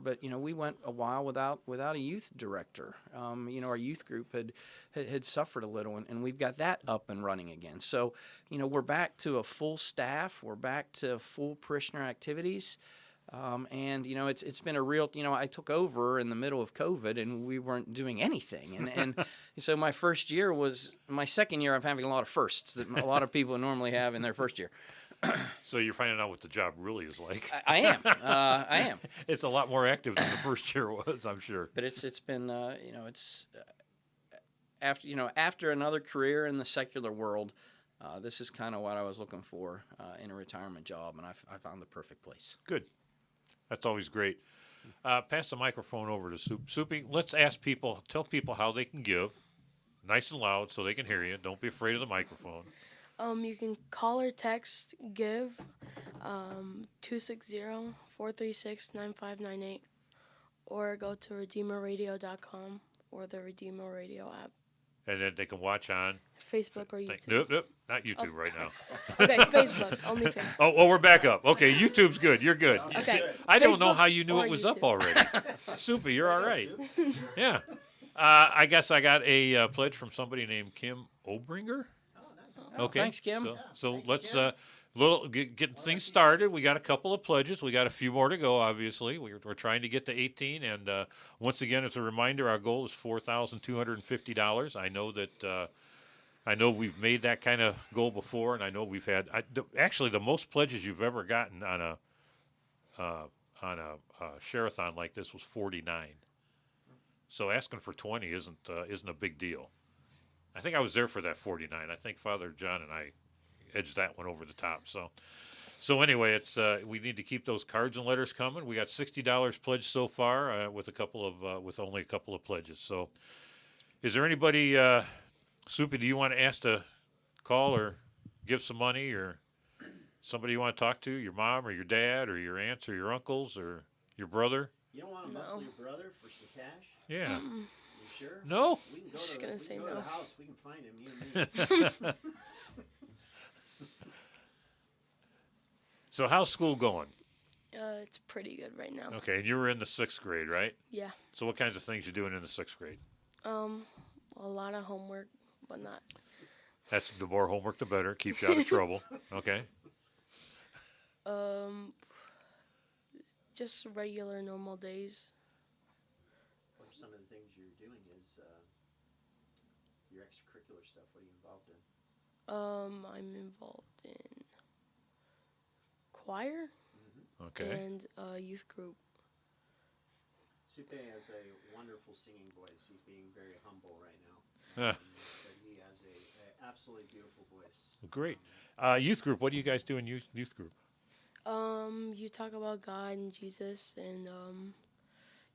But we went a while without a youth director. Our youth group had suffered a little, and we've got that up and running again. So we're back to a full staff. We're back to full parishioner activities. And it's been a real, I took over in the middle of COVID and we weren't doing anything. And so my second year of having a lot of firsts that a lot of people normally have in their first year. So you're finding out what the job really is like. I am. I am. It's a lot more active than the first year was, I'm sure. But it's been, after another career in the secular world, this is kind of what I was looking for in a retirement job, and I found the perfect place. Good. That's always great. Pass the microphone over to Supi. Let's tell people how they can give, nice and loud so they can hear you. Don't be afraid of the microphone. You can call or text GIVE 260-436-9598 or go to redeemerradio.com or the Redeemer Radio app. And then they can watch on Facebook or YouTube. Nope, not YouTube right now. Okay, Facebook, only Facebook. Oh, we're back up. Okay, YouTube's good. You're good. Okay. I don't know how you knew or it was YouTube. up already. Supi, you're all right. Yeah. I guess I got a pledge from somebody named Kim Obringer. Okay. Thanks, Kim. So let's get things started. We got a couple of pledges. We got a few more to go, obviously. We're trying to get to 18. And once again, as a reminder, our goal is $4,250. I know we've made that kind of goal before, and I know we've had actually the most pledges you've ever gotten on a Sharathon like this was 49. So asking for 20 isn't a big deal. I think I was there for that 49. I think Father John and I edged that one over the top. So anyway, it's we need to keep those cards and letters coming. We got $60 pledged so far with only a couple of pledges. So, is there anybody, Supi? Do you want to ask to call or give some money, or somebody you want to talk to? Your mom or your dad or your aunts or your uncles or your brother? You don't want to muscle your brother for some cash? Yeah. You sure? No. We can go Just to gonna the, say we can go no. to the house. We can find him, you and me. So how's school going? It's pretty good right now. Okay, and you were in the 6th grade, right? Yeah. So what kinds of things you doing in the 6th grade? A lot of homework, but not. That's the more homework, the better. Keeps you out of trouble. Okay. Just regular normal days. What are some of the things you're doing is your extracurricular stuff? What are you involved in? I'm involved in choir Okay. and youth group. Supi has a wonderful singing voice. He's being very humble right now. Yeah. But he has a absolutely beautiful voice. Great. Youth group. What do you guys do in youth group? You talk about God and Jesus, and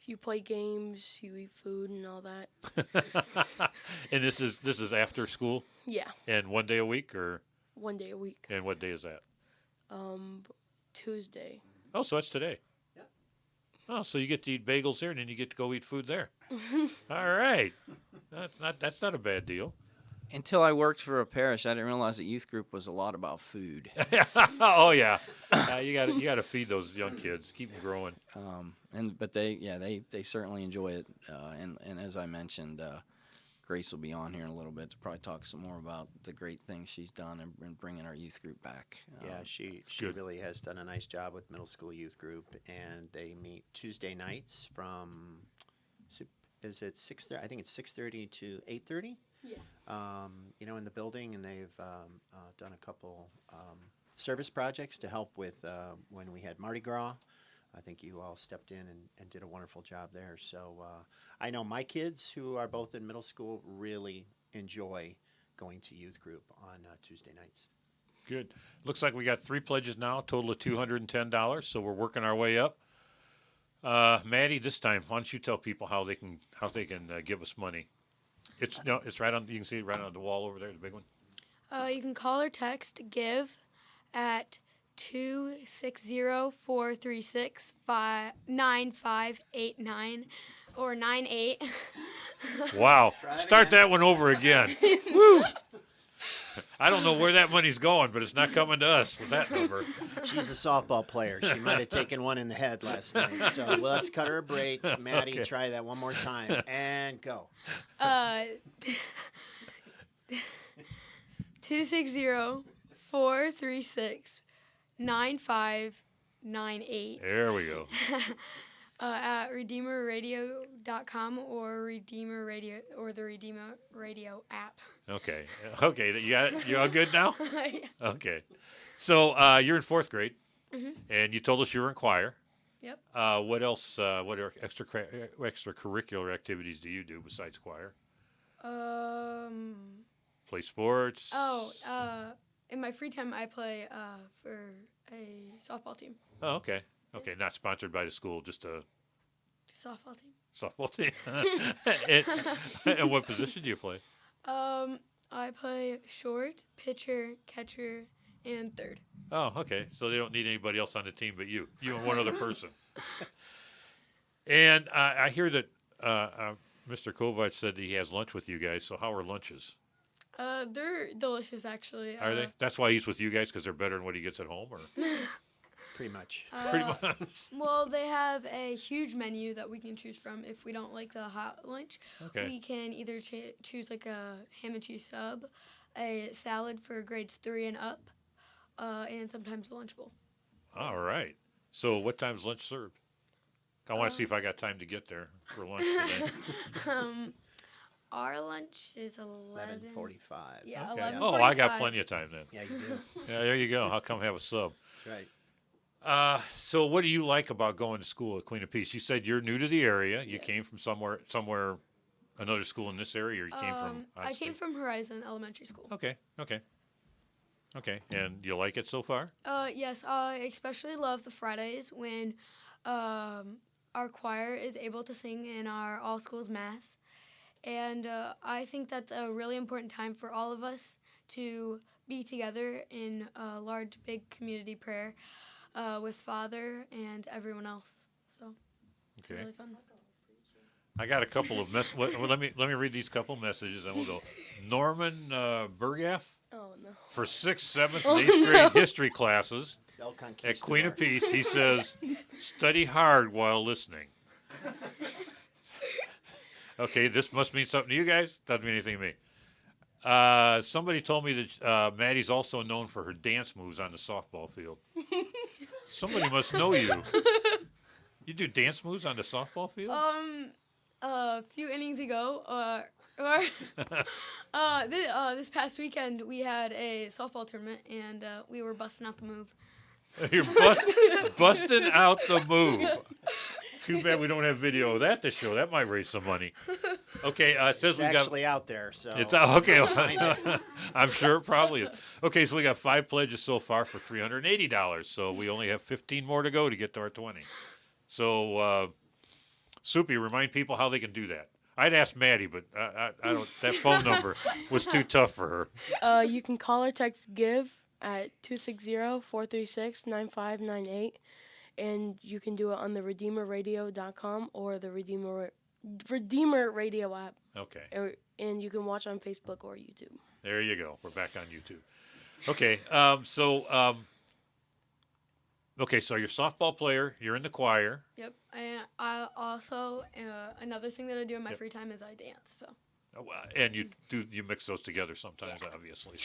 you play games, you eat food, and all that. And this is after school, Yeah, and 1 day a week, or 1 day a week. and what day is that? Tuesday. Oh, so that's today. Yep. Oh, so you get to eat bagels here, and then you get to go eat food there. All right. That's not a bad deal. Until I worked for a parish, I didn't realize that youth group was a lot about food. Oh yeah. You got to feed those young kids, keep them growing. But they certainly enjoy it. And as I mentioned, Grace will be on here in a little bit to probably talk some more about the great things she's done in bringing our youth group back. Yeah, she good. really has done a nice job with middle school youth group, and they meet Tuesday nights from, is it 6:30? I think it's 6:30 to 8:30. Yeah. In the building, and they've done a couple service projects to help with when we had Mardi Gras. I think you all stepped in and did a wonderful job there. So I know my kids, who are both in middle school, really enjoy going to youth group on Tuesday nights. Good. Looks like we got 3 pledges now, total of $210. So we're working our way up. Maddie, this time, why don't you tell people how they can give us money? It's right on. You can see it right on the wall over there, the big one. You can call or text GIVE at 260-436-9589 or 98. Wow. Start that one over again. Woo. I don't know where that money's going, but it's not coming to us with that number. She's a softball player. She might have taken one in the head last night. So let's cut her a break. Maddie, Okay. try that one more time. And go. 260-436-9598 There we go. at redeemerradio.com or Redeemer Radio or the Redeemer Radio app. Okay. Okay. You all good now? Yeah. Okay. So you're in 4th grade, and you told us you were in choir. Yep. What else? What are extracurricular activities do you do besides choir? Play sports. In my free time, I play for a softball team. Oh, okay. Okay. Not sponsored by the school, just a Softball team. softball team. and what position do you play? I play short, pitcher, catcher, and third. Oh, okay. So they don't need anybody else on the team but you and one other person. And I hear that Mr. Kovac said he has lunch with you guys. So how are lunches? They're delicious, actually. Are they? That's why he's with you guys, because they're better than what he gets at home, or Pretty much. pretty much. Well, they have a huge menu that we can choose from. If we don't like the hot lunch, Okay. we can either choose like a ham and cheese sub, a salad for grades 3 and up, and sometimes a lunch bowl. All right. So what time's lunch served? I want to see if I got time to get there for lunch today. Our lunch is 11:45. Yeah, Okay. 11:45. Oh, I got plenty of time then. Yeah, you do. Yeah, there you go. I'll come have a sub. That's right. So what do you like about going to school at Queen of Peace? You said you're new to the area. You Yes. came from somewhere, another school in this area, or you came from? I came from Horizon Elementary School. Okay. And you like it so far? Yes, I especially love the Fridays when our choir is able to sing in our all schools mass. And I think that's a really important time for all of us to be together in a large, big community prayer with Father and everyone else. So it's Okay. really fun. I got a couple of let me read these couple messages, and we'll go. Norman Bergaff Oh no. for 6th, 7th, and 8th grade history classes It's El Conquistador. at Queen of Peace. He says, "Study hard while listening." Okay, this must mean something to you guys. Doesn't mean anything to me. Somebody told me that Maddie's also known for her dance moves on the softball field. Somebody must know you. You do dance moves on the softball field? A few innings ago, this past weekend, we had a softball tournament, and we were busting out the move. You're busting out the move. Too bad we don't have video of that to show. That might raise some money. Okay, it says It's we got. actually out there, so It's out. Okay, I'm sure it probably is. Okay, so we got 5 pledges so far for $380. So we only have 15 more to go to get to our 20. So, Supi, remind people how they can do that. I'd ask Maddie, but I don't. That phone number was too tough for her. You can call or text GIVE at 260-436-9598, and you can do it on the redeemerradio.com or the Redeemer Radio app, Okay, and you can watch on Facebook or YouTube. there you go. We're back on YouTube. Okay, okay, so you're a softball player. You're in the choir. Yep. And I also, another thing that I do in my Yep. free time is I dance. So. And you mix those together sometimes, obviously.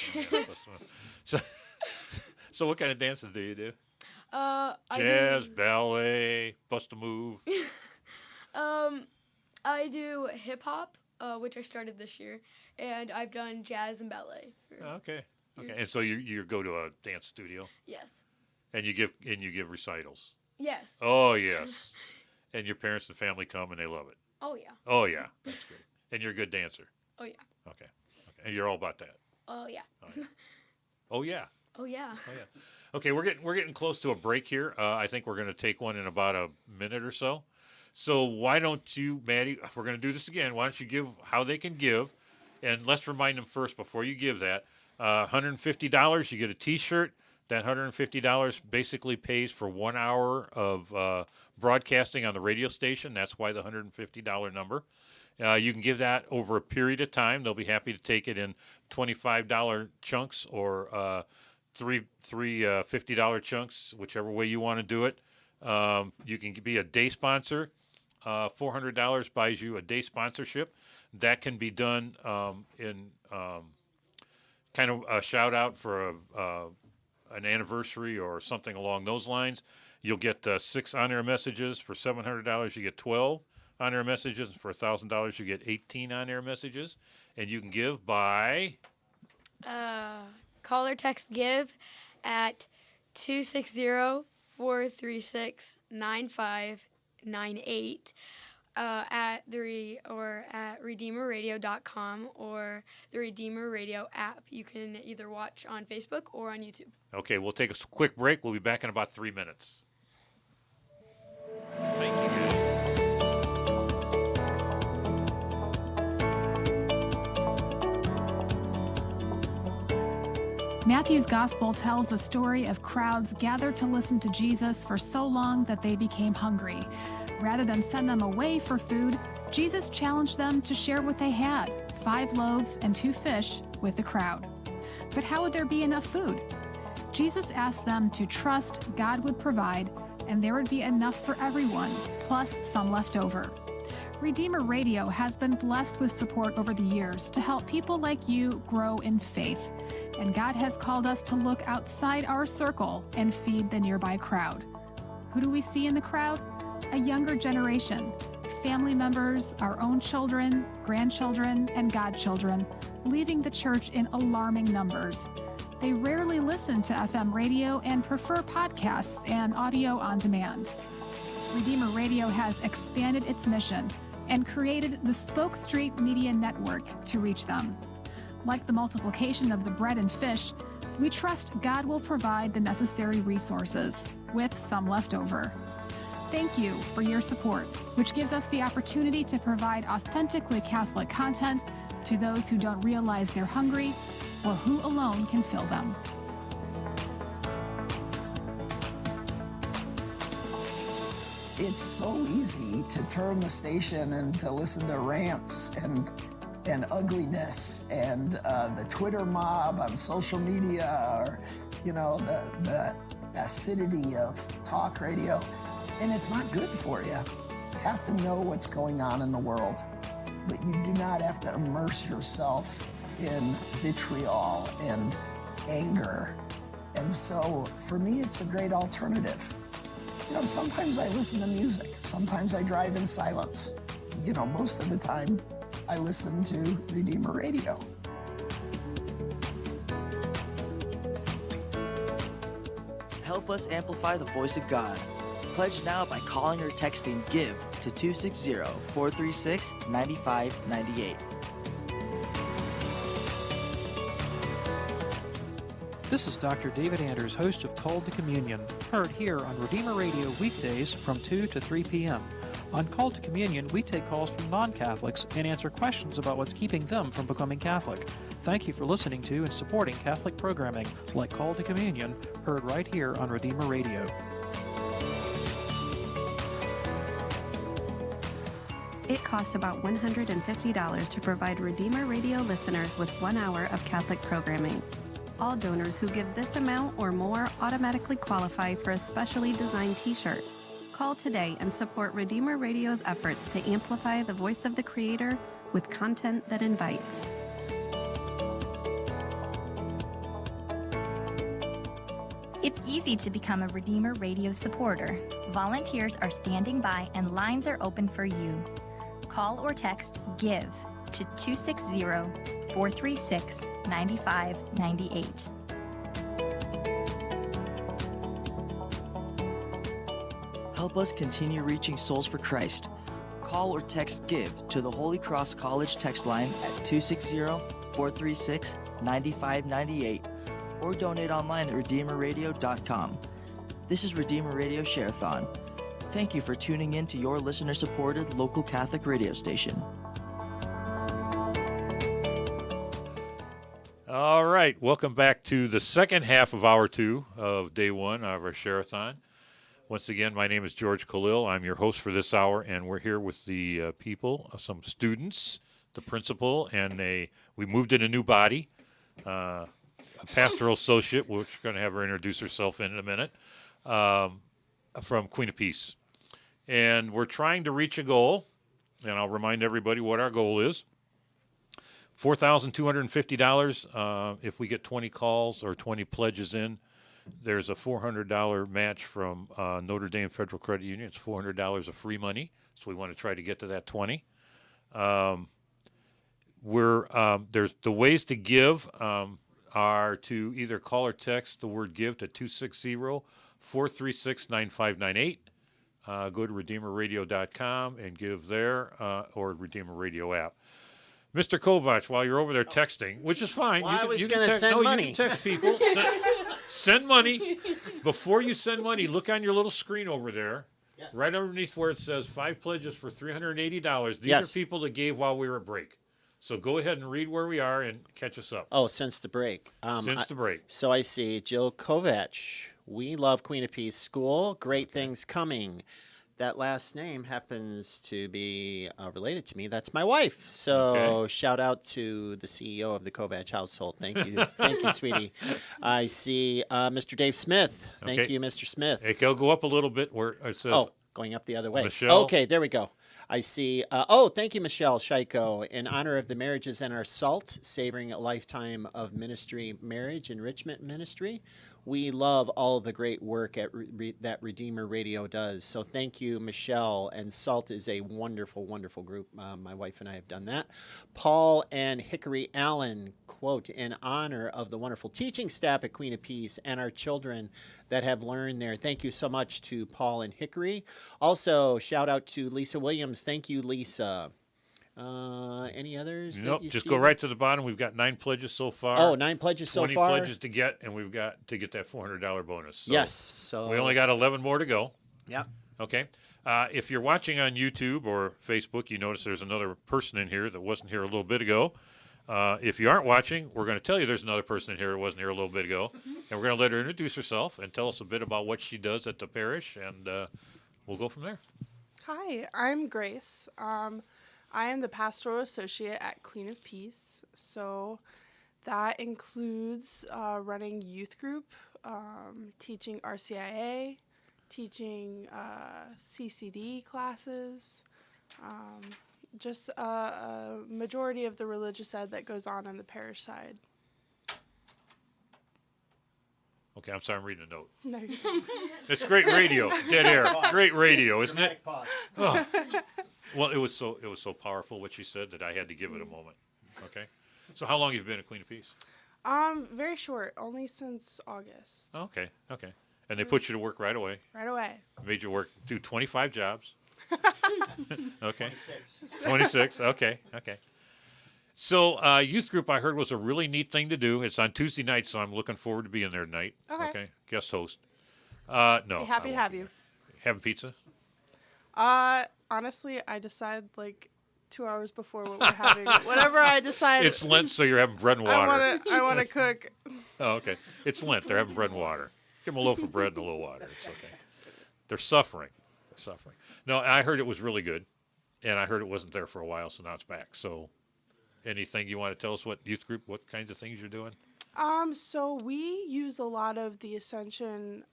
So, yeah, so what kind of dances do you do? Jazz, ballet, bust a move. I do hip hop, which I started this year, and I've done jazz and ballet. Okay. And so you go to a dance studio Yes. and you give recitals. Yes. Oh yes. And your parents and family come and they love it. Oh yeah. Oh yeah, that's great. And you're a good dancer. Oh yeah. Okay. And you're all about that. Oh yeah. Oh yeah. Oh yeah. Oh yeah. Okay, we're getting close to a break here. I think we're going to take one in about a minute or so. So why don't you, Maddie? We're going to do this again. Why don't you give how they can give, and let's remind them first before you give that. $150, you get a T-shirt. That $150 basically pays for 1 hour of broadcasting on the radio station. That's why the $150 number. You can give that over a period of time. They'll be happy to take it in $25 chunks or three $50 chunks, whichever way you want to do it. You can be a day sponsor. $400 buys you a day sponsorship. That can be done in kind of a shout out for an anniversary or something along those lines. You'll get 6 on-air messages. For $700, you get 12 on-air messages. For $1,000, you get 18 on-air messages. And you can give by... Call or text GIVE at 260-436-9598 at redeemerradio.com or the Redeemer Radio app. You can either watch on Facebook or on YouTube. Okay, we'll take a quick break. We'll be back in about 3 minutes. Thank you. Matthew's gospel tells the story of crowds gathered to listen to Jesus for so long that they became hungry. Rather than send them away for food, Jesus challenged them to share what they had, 5 loaves and 2 fish, with the crowd. But how would there be enough food? Jesus asked them to trust God would provide, and there would be enough for everyone, plus some left over. Redeemer Radio has been blessed with support over the years to help people like you grow in faith. And God has called us to look outside our circle and feed the nearby crowd. Who do we see in the crowd? A younger generation, family members, our own children, grandchildren, and godchildren, leaving the church in alarming numbers. They rarely listen to FM radio and prefer podcasts and audio on demand. Redeemer Radio has expanded its mission and created the Spoke Street Media Network to reach them. Like the multiplication of the bread and fish, we trust God will provide the necessary resources, with some left over. Thank you for your support, which gives us the opportunity to provide authentically Catholic content to those who don't realize they're hungry or who alone can fill them. It's so easy to turn the station and to listen to rants and ugliness and the Twitter mob on social media, or the acidity of talk radio, and it's not good for you. You have to know what's going on in the world, but you do not have to immerse yourself in vitriol and anger. And so for me, it's a great alternative. Sometimes I listen to music. Sometimes I drive in silence. Most of the time I listen to Redeemer Radio. Help us amplify the voice of God. Pledge now by calling or texting GIVE to 260-436-9598. This is Dr. David Anders, host of Called to Communion, heard here on Redeemer Radio weekdays from 2 to 3 p.m. On Called to Communion, we take calls from non-Catholics and answer questions about what's keeping them from becoming Catholic. Thank you for listening to and supporting Catholic programming like Called to Communion, heard right here on Redeemer Radio. It costs about $150 to provide Redeemer Radio listeners with 1 hour of Catholic programming. All donors who give this amount or more automatically qualify for a specially designed t-shirt. Call today and support Redeemer Radio's efforts to amplify the voice of the Creator with content that invites. It's easy to become a Redeemer Radio supporter. Volunteers are standing by and lines are open for you. Call or text GIVE to 260-436-9598. Help us continue reaching souls for Christ. Call or text GIVE to the Holy Cross College text line at 260-436-9598 or donate online at redeemerradio.com. This is Redeemer Radio Sharathon. Thank you for tuning in to your listener-supported local Catholic radio station. All right, welcome back to the second half of hour 2 of day 1 of our Sharathon. Once again, my name is George Khalil. I'm your host for this hour, and we're here with the people, some students, the principal, and we moved in a new body, a pastoral associate, which we're going to have her introduce herself in a minute, from Queen of Peace. And we're trying to reach a goal, and I'll remind everybody what our goal is. $4,250 if we get 20 calls or 20 pledges in. There's a $400 match from Notre Dame Federal Credit Union. It's $400 of free money, so we want to try to get to that 20. There's the ways to give are to either call or text the word "give" to 260-436-9598. Go to RedeemerRadio.com and give there, or Redeemer Radio app. Mr. Kovac, while you're over there texting, which is fine. Well, I was you can gonna send money. You can text people. Send money. Before you send money, look on your little screen over there, right underneath where it says 5 pledges for $380. These are people that gave while we were at break. So go ahead and read where we are and catch us up. Oh, since the break. Since the break. So I see Jill Kovac. We love Queen of Peace School. Great things coming. That last name happens to be related to me. That's my wife. So shout out to the CEO of the Kovac household. Thank you. Thank you, sweetie. I see Mr. Dave Smith. Thank you, Mr. Smith. Hey, go up a little bit where it says. Oh, going up the other way. Michelle. Okay, there we go. I see. Thank you, Michelle Scheiko. In honor of the marriages and our salt, savoring a lifetime of ministry, marriage enrichment ministry. We love all the great work that Redeemer Radio does. So thank you, Michelle. And SALT is a wonderful, wonderful group. My wife and I have done that. Paul and Hickory Allen, quote, in honor of the wonderful teaching staff at Queen of Peace and our children that have learned there. Thank you so much to Paul and Hickory. Also, shout out to Lisa Williams. Thank you, Lisa. Any others? Nope, just go right to the bottom. We've got 9 pledges so far. Oh, 9 pledges so far. 20 pledges to get, and we've got to get that $400 bonus. So yes. So we only got 11 more to go. Yep. Okay. If you're watching on YouTube or Facebook, you notice there's another person in here that wasn't here a little bit ago. If you aren't watching, we're going to tell you there's another person in here that wasn't here a little bit ago. And we're going to let her introduce herself and tell us a bit about what she does at the parish, and we'll go from there. Hi, I'm Grace. I am the pastoral associate at Queen of Peace. So that includes running youth group, teaching RCIA, teaching CCD classes, just a majority of the religious ed that goes on the parish side. Okay, I'm sorry, I'm reading a note. No, it's great radio, dead air. Great radio, isn't it? Pause. Oh. Well, it was so powerful what she said that I had to give it a moment. Okay, so how long have you been at Queen of Peace? Very short, only since August. Okay, and they put you to work right away. Right away. Made you do 25 jobs. Okay. 26. Okay. So youth group, I heard, was a really neat thing to do. It's on Tuesday night, so I'm looking forward to being there tonight. Okay. Guest host. No. Be happy to have you. Having pizza? Honestly, I decide 2 hours before what we're having. Whatever I decide. It's Lent, so you're having bread and water. I want to cook. Oh, okay. It's Lent. They're having bread and water. Give them a loaf of bread and a little water. It's okay. They're suffering. No, I heard it was really good, and I heard it wasn't there for a while, so now it's back. So anything you want to tell us what youth group, what kinds of things you're doing? So we use a lot of the Ascension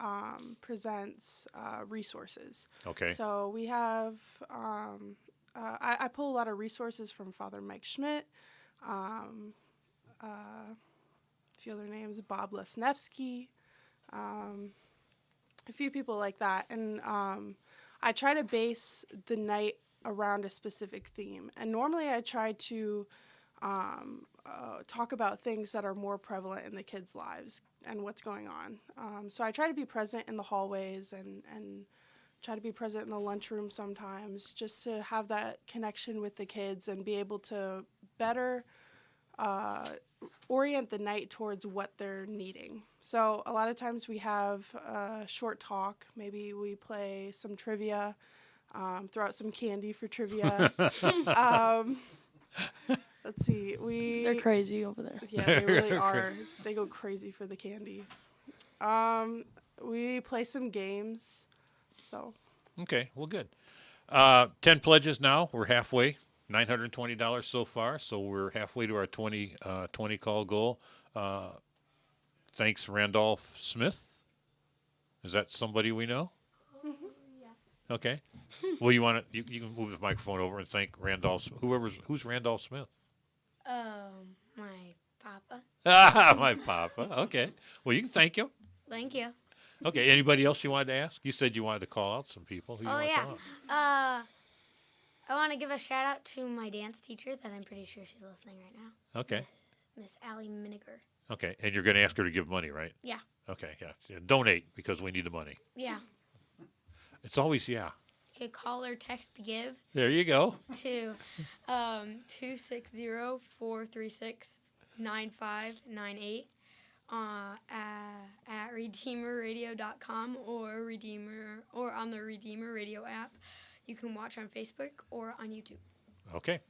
Presents resources. Okay. So we have, I pull a lot of resources from Father Mike Schmidt, a few other names, Bob Lesnevsky, a few people like that. And I try to base the night around a specific theme. And normally I try to talk about things that are more prevalent in the kids' lives and what's going on. So I try to be present in the hallways and try to be present in the lunchroom sometimes, just to have that connection with the kids and be able to better orient the night towards what they're needing. So a lot of times we have a short talk. Maybe we play some trivia, throw out some candy for trivia. Let's see. They're crazy over there. Yeah, they really are. They go crazy for the candy. We play some games. So. Okay, well, good. 10 pledges now. We're halfway. $920 so far, so we're halfway to our 20 call goal. Thanks, Randolph Smith. Is that somebody we know? Yeah. Okay. Well, you want to you can move the microphone over and thank Randolph. Who's Randolph Smith? My papa. Ah, my papa. Okay. Well, you can thank him. Thank you. Okay. Anybody else you wanted to ask? You said you wanted to call out some people. Who you want to call out? I want to give a shout out to my dance teacher that I'm pretty sure she's listening right now. Okay. Miss Allie Miniger. Okay. And you're going to ask her to give money, right? Yeah. Okay. Yeah. Donate because we need the money. Yeah. It's always yeah. You could call or text give There you go. to 260-436-9598 at redeemerradio.com or on the Redeemer Radio app. You can watch on Facebook or on YouTube. Okay.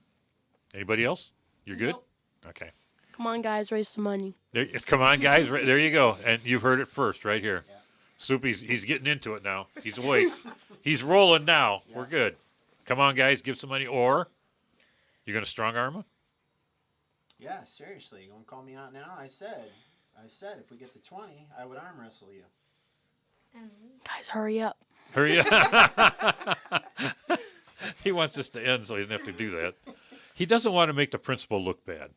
Anybody else? You're good? Nope. Okay. Come on, guys, raise some money. Come on, guys. There you go. And you've heard it first right here. Yeah. Supi's he's getting into it now. He's awake. He's rolling now. Yeah. We're good. Come on, guys. Give some money. Or you're going to strong arm him? Yeah, seriously. You want to call me out now? I said if we get to 20, I would arm wrestle you. Guys, hurry up. Hurry up. He wants this to end so he doesn't have to do that. He doesn't want to make the principal look bad.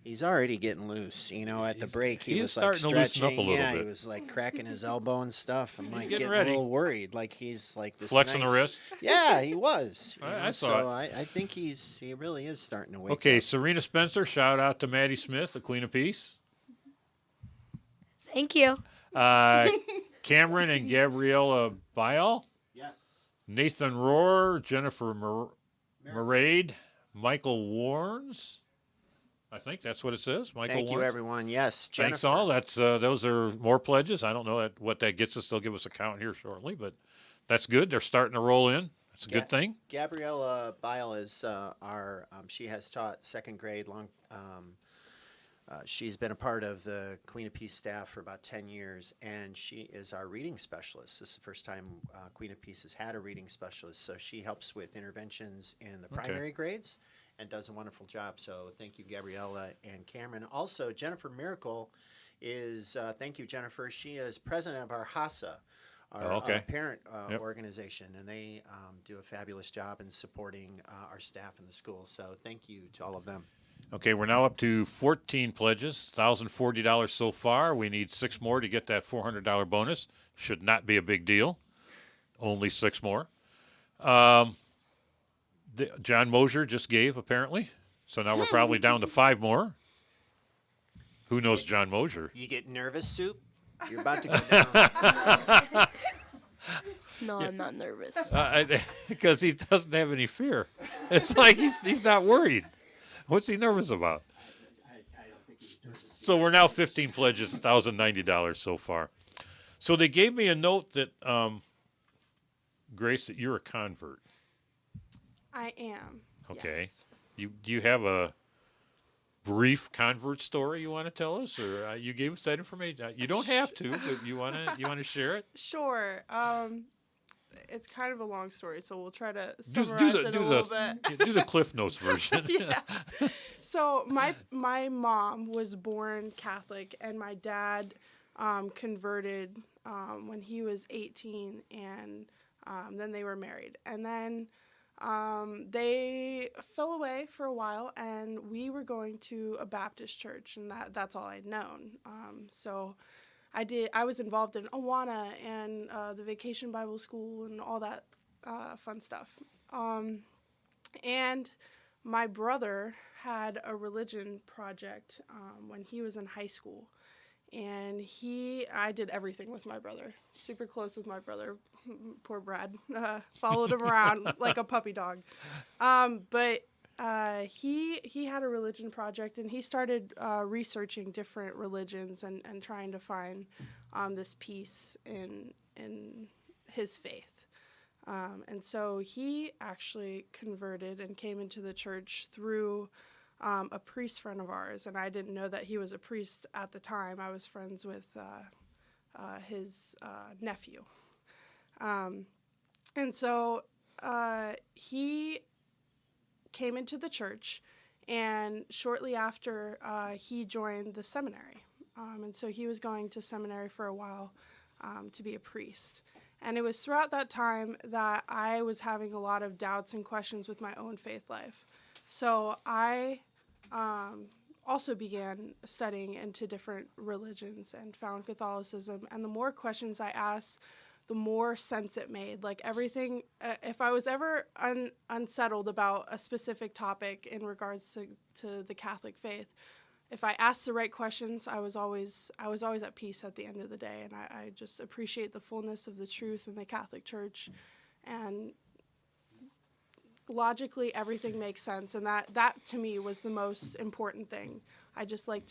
He's already getting loose. At the break, he was starting like to loosen stretching. up a little yeah, bit. he was like cracking his elbow and stuff. I'm like getting ready. a little worried. Like he's like this flexing nice, the wrist. Yeah, he was. I saw so it. I think he really is starting to wake Okay, up. Serena Spencer. Shout out to Maddie Smith, the Queen of Peace. Thank you. Cameron and Gabriella Bial. Yes. Nathan Rohr, Jennifer Marade, Michael Warnes. I think that's what it says. Michael Thank you, Warnes. everyone. Yes, Jennifer. Thanks all. That's those are more pledges. I don't know what that gets us. They'll give us a count here shortly, but that's good. They're starting to roll in. That's a good thing. Gabriella Bial is she has taught second grade long. She's been a part of the Queen of Peace staff for about 10 years, and she is our reading specialist. This is the first time Queen of Peace has had a reading specialist, so she helps with interventions in the primary grades and does a wonderful job. So thank you, Gabriella and Cameron. Also, Jennifer Miracle is, thank you, Jennifer. She is president of our HASA, our parent organization, and they do a fabulous job in supporting our staff in the schools. So thank you to all of them. Okay, we're now up to 14 pledges, $1,040 so far. We need 6 more to get that $400 bonus. Should not be a big deal. Only 6 more. John Mosier just gave, apparently. So now we're probably down to 5 more. Who knows John Mosier? You get nervous, Soup? You're about to go down. No, I'm not nervous. Because he doesn't have any fear. It's like he's not worried. What's he nervous about? I don't think he's nervous. So we're now 15 pledges, $1,090 so far. So they gave me a note that, Grace, that you're a convert. I am. Okay. Yes. Do you have a brief convert story you want to tell us, or you gave us that information? You don't have to, but you want to share it? Sure. It's kind of a long story, so we'll try to summarize it a little bit. Do the Cliff Notes version. Yeah. So my mom was born Catholic, and my dad converted when he was 18, and then they were married. And then they fell away for a while, and we were going to a Baptist church, and that's all I'd known. So I was involved in Awana and the Vacation Bible School and all that fun stuff. And my brother had a religion project when he was in high school. And I did everything with my brother, super close with my brother. Poor Brad, followed him around like a puppy dog. But he had a religion project, and he started researching different religions and trying to find this peace in his faith. And so he actually converted and came into the church through a priest friend of ours, and I didn't know that he was a priest at the time. I was friends with his nephew. And so he came into the church, and shortly after, he joined the seminary. And so he was going to seminary for a while to be a priest. And it was throughout that time that I was having a lot of doubts and questions with my own faith life. So I also began studying into different religions and found Catholicism. And the more questions I asked, the more sense it made. Like everything, if I was ever unsettled about a specific topic in regards to the Catholic faith, if I asked the right questions, I was always at peace at the end of the day. And I just appreciate the fullness of the truth in the Catholic Church. And logically, everything makes sense. And that to me was the most important thing. I just like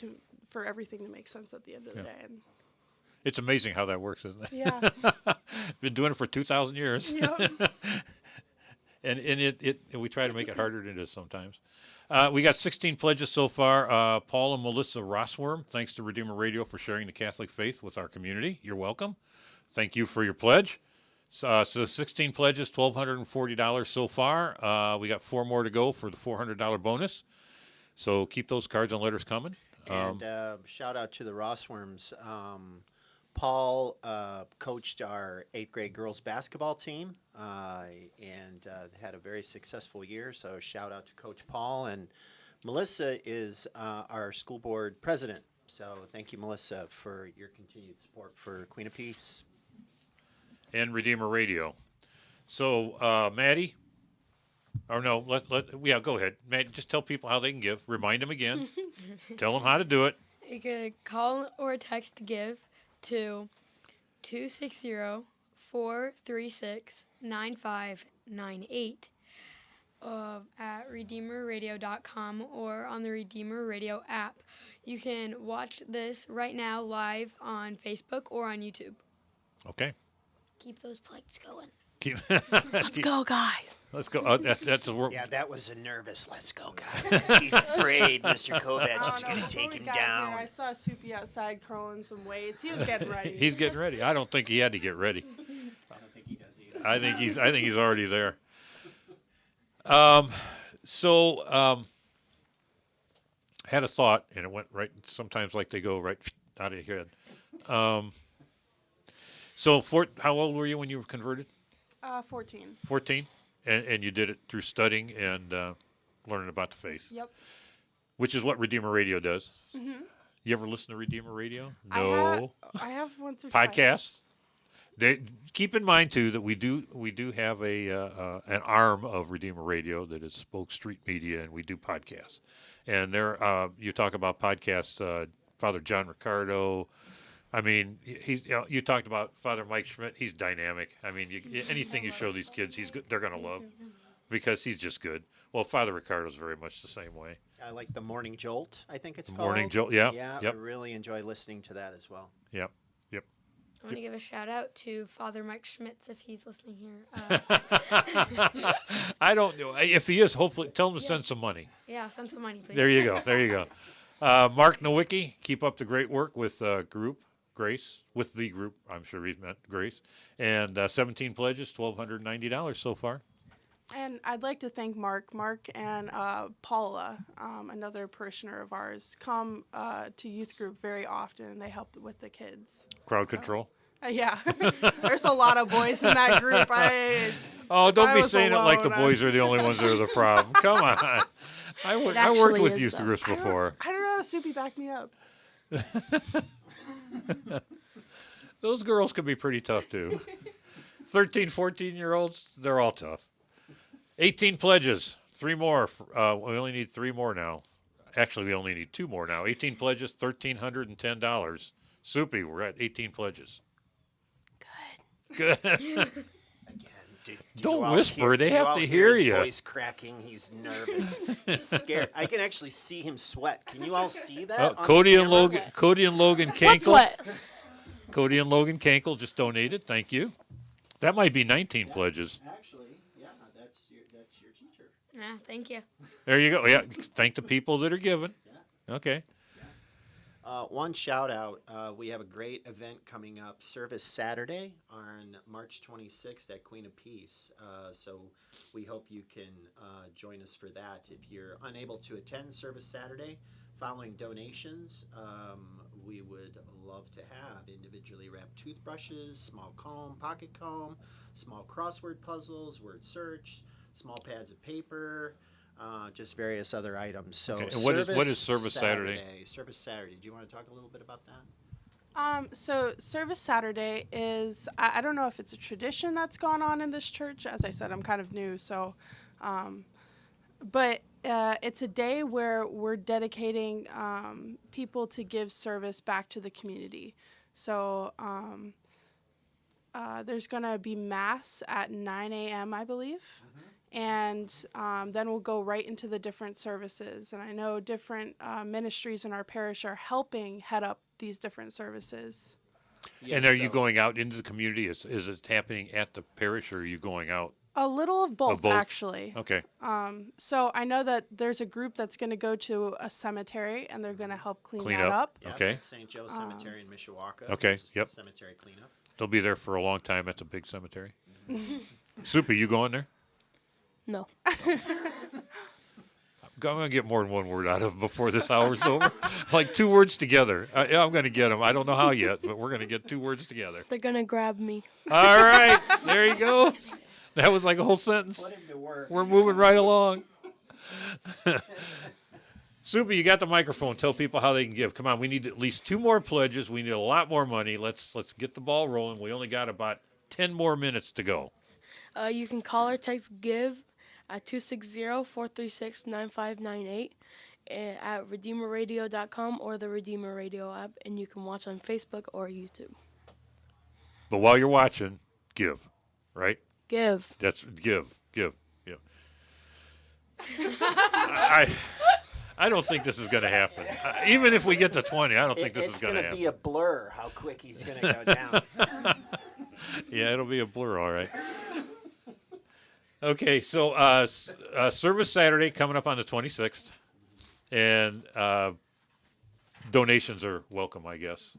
for everything to make sense at the end of the day. And it's amazing how that works, isn't it? Yeah. Been doing it for 2,000 years. Yep. and we try to make it harder than it is sometimes. We got 16 pledges so far. Paul and Melissa Rossworm, thanks to Redeemer Radio for sharing the Catholic faith with our community. You're welcome. Thank you for your pledge. So 16 pledges, $1,240 so far. We got 4 more to go for the $400 bonus. So keep those cards and letters coming. And shout out to the Rossworms. Paul coached our 8th grade girls basketball team and had a very successful year. So shout out to Coach Paul. And Melissa is our school board president. So thank you, Melissa, for your continued support for Queen of Peace. And Redeemer Radio. So, Maddie, or no, go ahead. Maddie, just tell people how they can give. Remind them again. Tell them how to do it. You can call or text give to 260-436-9598 at redeemerradio.com or on the Redeemer Radio app. You can watch this right now live on Facebook or on YouTube. Okay. Keep those plates going. Let's go, guys. Let's go. That's a word. Yeah, that was a nervous "let's go, guys," because he's afraid Mr. Kovac is going to take him down. I saw Supi outside curling some weights. He was getting ready. He's getting ready. I don't think he had to get ready. I don't think he does either. I think he's already there. Had a thought, and it went right. Sometimes, like they go right out of your head. How old were you when you were converted? 14. 14, and you did it through studying and learning about the faith. Yep. Which is what Redeemer Radio does. Mm-hmm. You ever listen to Redeemer Radio? No. I have once or Podcasts. They keep in mind too that we do have an arm of Redeemer Radio that is Spoke Street Media, and we do podcasts. And there, you talk about podcasts. Father John Ricardo. I mean, you talked about Father Mike Schmidt. He's dynamic. I mean, anything you show these kids, they're going to love because he's just good. Well, Father Ricardo's very much the same way. I like the Morning Jolt, I think it's called. Morning Jolt, yeah. Yeah, yep. I really enjoy listening to that as well. Yep. I want to give a shout out to Father Mike Schmitz if he's listening here. I don't know. If he is, hopefully, tell him to send some money. Yeah, send some money, please. There you go. Mark Nowicki, keep up the great work with group Grace, with the group, I'm sure he's meant Grace. And 17 pledges, $1,290 so far. And I'd like to thank Mark and Paula, another parishioner of ours, come to youth group very often, and they help with the kids. Crowd control? Yeah. There's a lot of boys in that group. Don't be saying it like the boys are the only ones that are the problem. Come on. I worked with youth groups before. I don't know. Supi backed me up. Those girls can be pretty tough, too. 13, 14-year-olds, they're all tough. 18 pledges, 3 more. We only need 3 more now. Actually, we only need 2 more now. 18 pledges, $1,310. Supi, we're at 18 pledges. Good. Again, don't whisper. They have to hear you. His voice cracking. He's nervous. He's scared. I can actually see him sweat. Can you all see that? Cody and Logan Kankle. What's what? Cody and Logan Kankle just donated. Thank you. That might be 19 pledges. Actually, yeah, that's your your teacher. Yeah, thank you. There you go. Yeah, thank the people that are giving. Okay. One shout out, we have a great event coming up, Service Saturday on March 26th at Queen of Peace. So we hope you can join us for that. If you're unable to attend Service Saturday, following donations, we would love to have individually wrapped toothbrushes, small comb, pocket comb, small crossword puzzles, word search, small pads of paper, just various other items. So, Okay. And what is Service Saturday? Service Saturday. Do you want to talk a little bit about that? So Service Saturday is, I don't know if it's a tradition that's gone on in this church. As I said, I'm kind of new, so, but it's a day where we're dedicating people to give service back to the community. So there's going to be Mass at 9 a.m., I believe. And then we'll go right into the different services. And I know different ministries in our parish are helping head up these different services. Yeah, And are you going out into the community? Is it happening at the parish, or are you going out? A little of both, both? actually. Okay. So I know that there's a group that's going to go to a cemetery, and they're going to help clean Clean that up. Yeah, Okay. that's St. Joe Cemetery in Mishawaka. Okay, which is yep. Cemetery cleanup. They'll be there for a long time at the big cemetery. Supi, you going there? No. I'm going to get more than one word out of him before this hour's over. Like 2 words together. Yeah, I'm going to get them. I don't know how yet, but we're going to get 2 words together. They're gonna grab me. All right. There he goes. That was like a whole sentence. Put him to work. We're moving right along. Supi, you got the microphone. Tell people how they can give. Come on, we need at least 2 more pledges. We need a lot more money. Let's get the ball rolling. We only got about 10 more minutes to go. You can call or text GIVE at 260-436-9598 at redeemerradio.com or the Redeemer Radio app, and you can watch on Facebook or YouTube. But while you're watching, give, right? Give. That's give. Yeah. I don't think this is going to happen. Even if we get to 20, I don't think this is going to happen. It's going to be a blur how quick he's going to go down. Yeah, it'll be a blur, all right. Okay, so Service Saturday coming up on the 26th, and donations are welcome, I guess.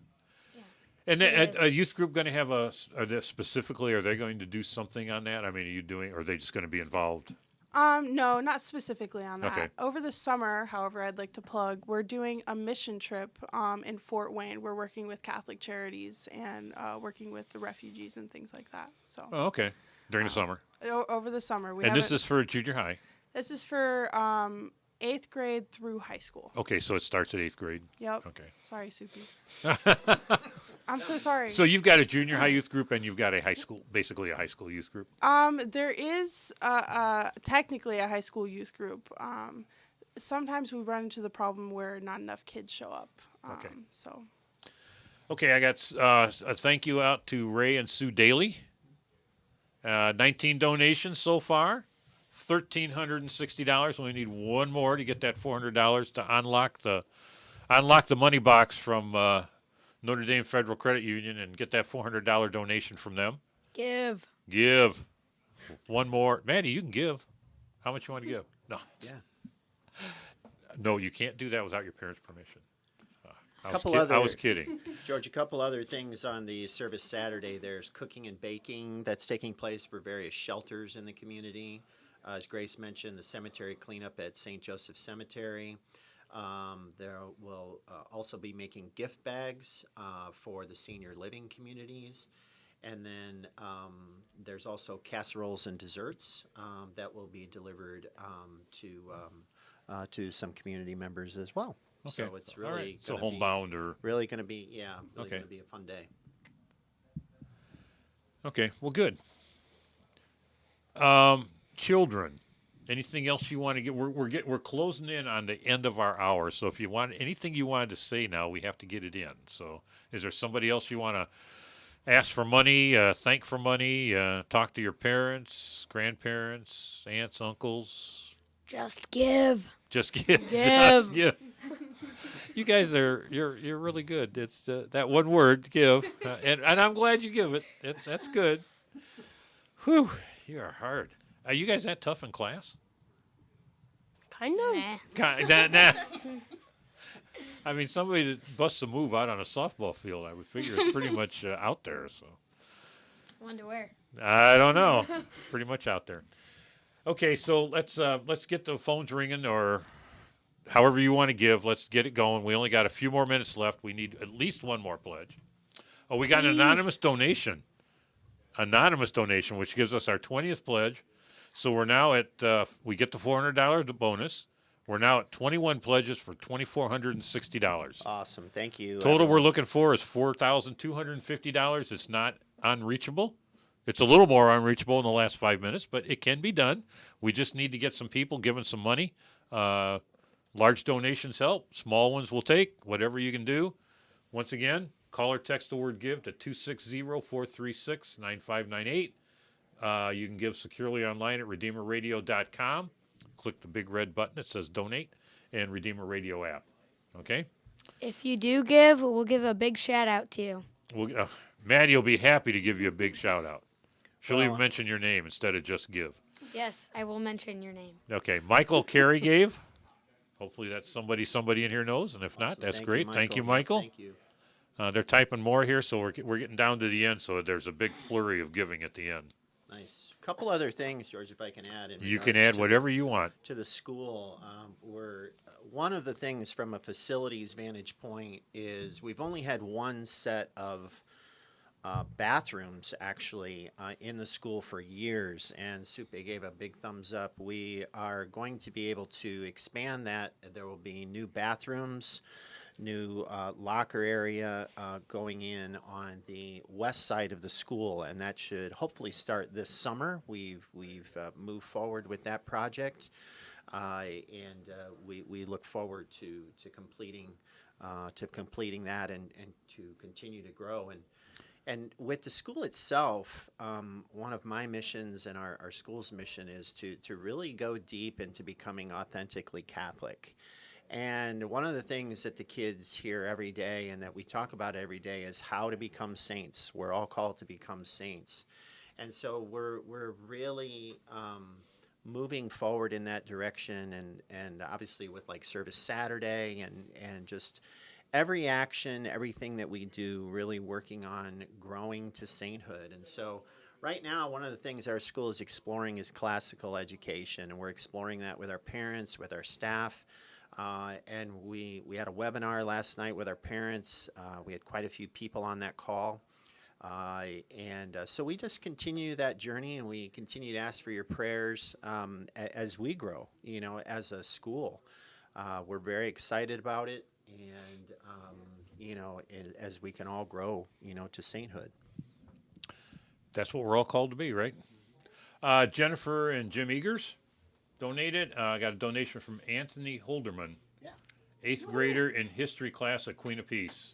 Yeah. And a youth group going to have are they going to do something on that? I mean, are you doing, or are they just going to be involved? No, not specifically on that. Okay. Over the summer, however, I'd like to plug, we're doing a mission trip in Fort Wayne. We're working with Catholic Charities and working with the refugees and things like that. So. Oh, okay. During the summer. Over the summer. And this is for junior high? This is for 8th grade through high school. Okay, so it starts at 8th grade. Yep. Okay. Sorry, Supi. I'm so sorry. So you've got a junior high youth group and you've got a high school, basically a high school youth group. There is technically a high school youth group. Sometimes we run into the problem where not enough kids show up. Okay. So. Okay, I got a thank you out to Ray and Sue Daly. 19 donations so far, $1,360. We need one more to get that $400 to unlock the money box from Notre Dame Federal Credit Union and get that $400 donation from them. Give. One more. Maddie, you can give. How much you want to give? No. Yeah. No, you can't do that without your parents' permission. I was kidding. George, a couple other things on the Service Saturday. There's cooking and baking that's taking place for various shelters in the community. As Grace mentioned, the cemetery cleanup at St. Joseph Cemetery. There will also be making gift bags for the senior living communities. And then there's also casseroles and desserts that will be delivered to some community members as well. Okay. So it's really so homebound or really going to be going to be a fun day. Okay, well, good. Children, anything else you want to get? We're closing in on the end of our hour, so if you want anything you wanted to say now, we have to get it in. So, is there somebody else you want to ask for money, thank for money, talk to your parents, grandparents, aunts, uncles? Just give. Just give. Give. Just give. You guys you're really good. It's that one word, give, and I'm glad you give it. That's good. Whew, you are hard. Are you guys that tough in class? Kind of. Nah. I mean, somebody that busts a move out on a softball field, I would figure is pretty much out there. So Wonder where. I don't know. Pretty much out there. Okay, so let's get the phones ringing, or however you want to give. Let's get it going. We only got a few more minutes left. We need at least one more pledge. Oh, we got an anonymous donation. Anonymous donation, which gives us our 20th pledge. So we're now at, we get the $400 bonus. We're now at 21 pledges for $2,460. Awesome. Thank you. Total we're looking for is $4,250. It's not unreachable. It's a little more unreachable in the last 5 minutes, but it can be done. We just need to get some people giving some money. Large donations help. Small ones will take. Whatever you can do. Once again, call or text the word GIVE to 260-436-9598. You can give securely online at RedeemerRadio.com. Click the big red button that says Donate and Redeemer Radio app. Okay? If you do give, we'll give a big shout out to you. Maddie will be happy to give you a big shout out. She'll even mention your name instead of just give. Yes, I will mention your name. Okay. Michael Carey gave. Hopefully that's somebody in here knows, and if not, that's great. Thank you, Michael. Thank you. They're typing more here, so we're getting down to the end, so there's a big flurry of giving at the end. Nice. A couple other things, George, if I can add. You can add whatever you want. To the school, one of the things from a facilities vantage point is we've only had one set of bathrooms actually in the school for years, and Supi gave a big thumbs up. We are going to be able to expand that. There will be new bathrooms, new locker area going in on the west side of the school, and that should hopefully start this summer. We've moved forward with that project, and we look forward to completing that and to continue to grow. And with the school itself, one of my missions and our school's mission is to really go deep into becoming authentically Catholic. And one of the things that the kids hear every day and that we talk about every day is how to become saints. We're all called to become saints. And so we're really moving forward in that direction, and obviously with like Service Saturday and just every action, everything that we do, really working on growing to sainthood. And so right now, one of the things our school is exploring is classical education, and we're exploring that with our parents, with our staff. And we had a webinar last night with our parents. We had quite a few people on that call. So we just continue that journey, and we continue to ask for your prayers as we grow, as a school. We're very excited about it, and, as we can all grow, to sainthood. That's what we're all called to be, right? Jennifer and Jim Eagers donated. I got a donation from Anthony Holderman, 8th grader in history class at Queen of Peace.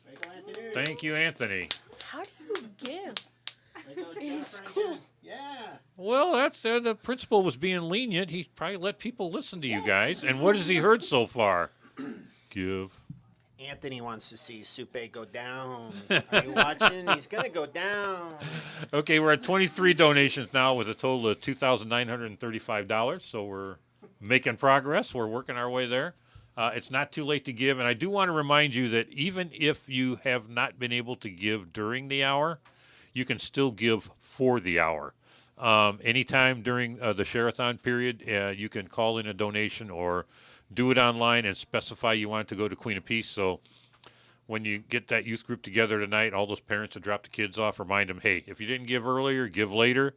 Thank you, Anthony. How do you give in school? Yeah. Well, that's the principal was being lenient. He probably let people listen to you guys. And what has he heard so far? Give. Anthony wants to see Supi go down. Are you watching? He's going to go down. Okay, we're at 23 donations now with a total of $2,935. So we're making progress. We're working our way there. It's not too late to give. And I do want to remind you that even if you have not been able to give during the hour, you can still give for the hour. Anytime during the Sharathon period, you can call in a donation or do it online and specify you want it to go to Queen of Peace. So when you get that youth group together tonight, all those parents that drop the kids off, remind them, hey, if you didn't give earlier, give later.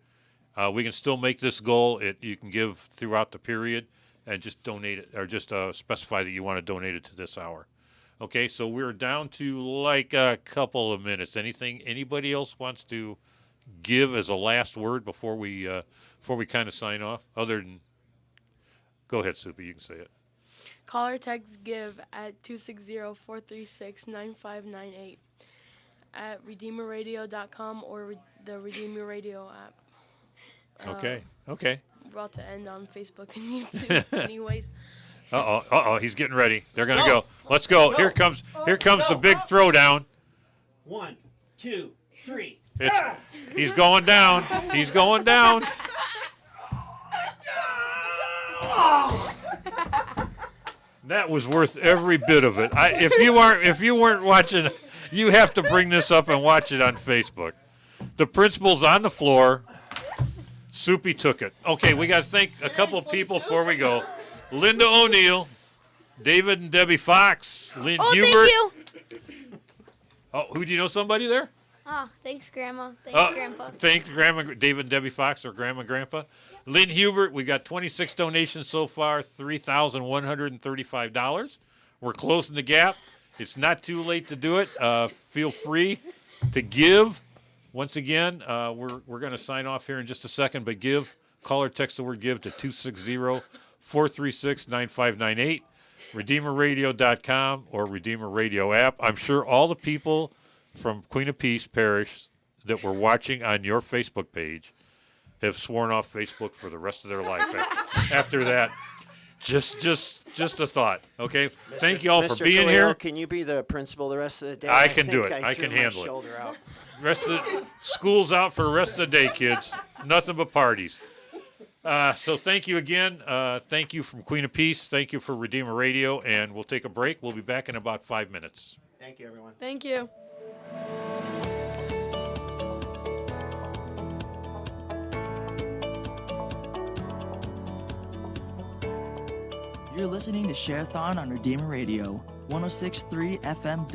We can still make this goal. You can give throughout the period and just donate it, or just specify that you want to donate it to this hour. Okay, so we're down to like a couple of minutes. Anybody else wants to give as a last word before we kind of sign off? Other than, go ahead, Supi, you can say it. Call or text GIVE at 260-436-9598 at RedeemerRadio.com or the Redeemer Radio app. Okay. We're about to end on Facebook and YouTube anyways. He's getting ready. They're going to go. Let's go. Here comes the big throwdown. 1, 2, 3. He's going down. He's going down. That was worth every bit of it. If you weren't watching, you have to bring this up and watch it on Facebook. The principal's on the floor. Supi took it. Okay, we got to thank a couple of people before we go. Linda O'Neill, David and Debbie Fox, Lynn Hubert. Thank you. Oh, who do you know? Somebody there? Oh, thanks, Grandma. Thanks, Grandpa. Thanks, Grandma, David and Debbie Fox, or Grandma and Grandpa. Lynn Hubert, we got 26 donations so far, $3,135. We're closing the gap. It's not too late to do it. Feel free to give. Once again, we're going to sign off here in just a second, but call or text the word give to 260-436-9598, RedeemerRadio.com, or Redeemer Radio app. I'm sure all the people from Queen of Peace Parish that were watching on your Facebook page have sworn off Facebook for the rest of their life. After that, just a thought. Okay, thank you all for being here. Can you be the principal the rest of the day? I can do it. I can handle it. Rest of the school's out for the rest of the day, kids. Nothing but parties. So thank you again. Thank you from Queen of Peace. Thank you for Redeemer Radio, and we'll take a break. We'll be back in about 5 minutes. Thank you, everyone. Thank you. You're listening to Sharathon on Redeemer Radio, 106.3 FM